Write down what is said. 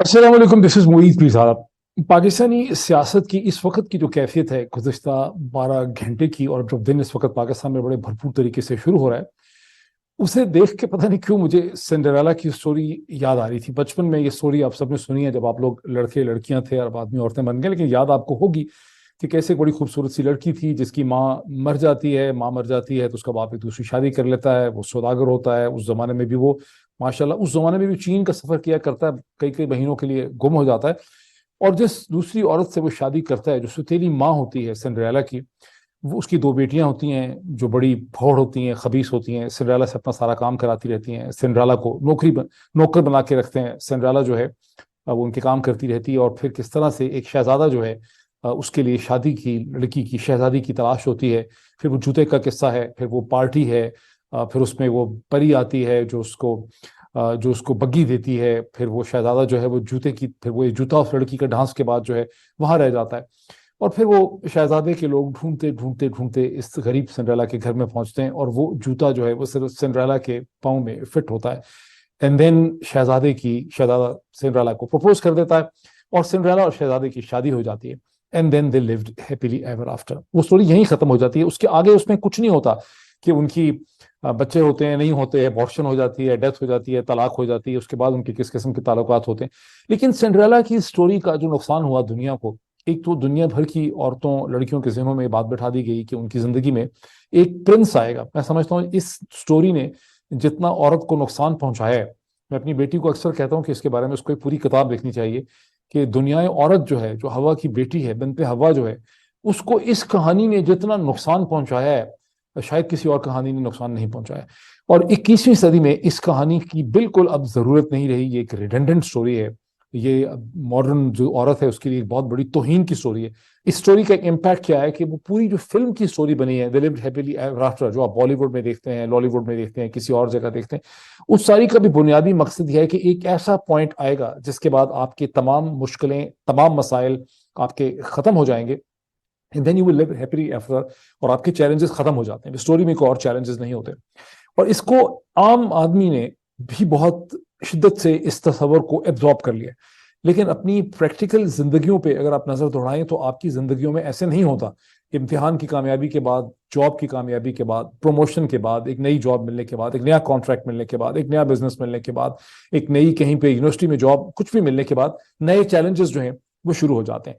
अस्सलाम वालेकुम, this is Moid पीर। पाकिस्तानी सियासत की इस वक्त की जो कैफियत है गुज़श्ता 12 घंटे की, और जब दिन इस वक्त पाकिस्तान में बड़े भरपूर तरीके से शुरू हो रहा है, उसे देख के पता नहीं क्यों मुझे सिंड्रेला की स्टोरी याद आ रही थी। बचपन में ये स्टोरी आप सबने सुनी है, जब आप लोग लड़के लड़कियां थे और आदमी औरतें बन गए, लेकिन याद आपको होगी कि कैसे एक बड़ी खूबसूरत सी लड़की थी जिसकी माँ मर जाती है। माँ मर जाती है तो उसका बाप एक दूसरी शादी कर लेता है, वो सौदागर होता है। उस जमाने में भी वो माशाल्लाह उस जमाने में भी चीन का सफर किया करता है, कई कई महीनों के लिए गुम हो जाता है। और जिस दूसरी औरत से वो शादी करता है, जो सुतीली माँ होती है सिंड्रेला की, वो उसकी दो बेटियां होती हैं जो बड़ी भौड़ होती हैं, खबीस होती हैं। सिंड्रेला से अपना सारा काम कराती रहती हैं, सिंड्रेला को नौकर बना के रखते हैं। सिंड्रेला जो है वो उनके काम करती रहती है, और फिर किस तरह से एक शहजादा जो है उसके लिए शादी की लड़की की शहजादी की तलाश होती है। फिर वो जूते का किस्सा है, फिर वो पार्टी है, फिर उसमें वो परी आती है जो उसको बग्गी देती है। फिर वो शहजादा जो है वो जूते की, फिर वो जूता उस लड़की का डांस के बाद जो है वहां रह जाता है। और फिर वो शहजादे के लोग ढूंढते ढूंढते ढूंढते इस गरीब सिंड्रेला के घर में पहुंचते हैं, और वो जूता जो है वो सिर्फ सिंड्रेला के पाँव में फिट होता है। एंड देन शहजादा सिंड्रेला को प्रपोज कर देता है, और सिंड्रेला और शहजादे की शादी हो जाती है। And then they lived happily ever after. वो स्टोरी यहीं खत्म हो जाती है। उसके आगे उसमें कुछ नहीं होता कि उनकी बच्चे होते हैं नहीं होते, अबॉर्शन हो जाती है, डेथ हो जाती है, तलाक हो जाती है, उसके बाद उनके किस किस्म के ताल्लुकात होते हैं। लेकिन सिंड्रेला की स्टोरी का जो नुकसान हुआ दुनिया को, एक तो दुनिया भर की औरतों लड़कियों के जहनों में ये बात बैठा दी गई कि उनकी जिंदगी में एक प्रिंस आएगा। मैं समझता हूँ इस स्टोरी ने जितना औरत को नुकसान पहुंचाया है, मैं अपनी बेटी को अक्सर कहता हूँ कि इसके बारे में उसको एक पूरी किताब लिखनी चाहिए कि दुनियाए औरत जो है, जो हवा की बेटी है, बिनते हवा जो है, उसको इस कहानी ने जितना नुकसान पहुंचाया है शायद किसी और कहानी ने नुकसान नहीं पहुंचाया। और 21वीं सदी में इस कहानी की बिल्कुल अब जरूरत नहीं रही। ये एक रिडेंडेंट स्टोरी है। ये मॉडर्न जो औरत है उसके लिए एक बहुत बड़ी तौहीन की स्टोरी है। इस स्टोरी का एक इम्पैक्ट क्या है कि वो पूरी जो फिल्म की स्टोरी बनी है, दे लिव्ड हैप्पीली एवर आफ्टर, जो आप बॉलीवुड में देखते हैं, लॉलीवुड में देखते हैं, किसी और जगह देखते हैं, उस सारी का भी बुनियादी मकसद यह है कि एक ऐसा पॉइंट आएगा जिसके बाद आपके तमाम मुश्किलें, तमाम मसाइल आपके खत्म हो जाएंगे। And then you will live happily ever, और आपके चैलेंजेस खत्म हो जाते हैं। स्टोरी में कोई और चैलेंजेस नहीं होते। और इसको आम आदमी ने भी बहुत शिद्दत से इस तस्वर को एब्जॉर्ब कर लिया। लेकिन अपनी प्रैक्टिकल जिंदगियों पे अगर आप नजर दौड़ाएं तो आपकी जिंदगियों में ऐसे नहीं होता। इम्तिहान की कामयाबी के बाद, जॉब की कामयाबी के बाद, प्रमोशन के बाद, एक नई जॉब मिलने के बाद, एक नया कॉन्ट्रैक्ट मिलने के बाद, एक नया बिजनेस मिलने के बाद, एक नई कहीं पे यूनिवर्सिटी में जॉब, कुछ भी मिलने के बाद नए चैलेंजेस जो हैं वो शुरू हो जाते हैं।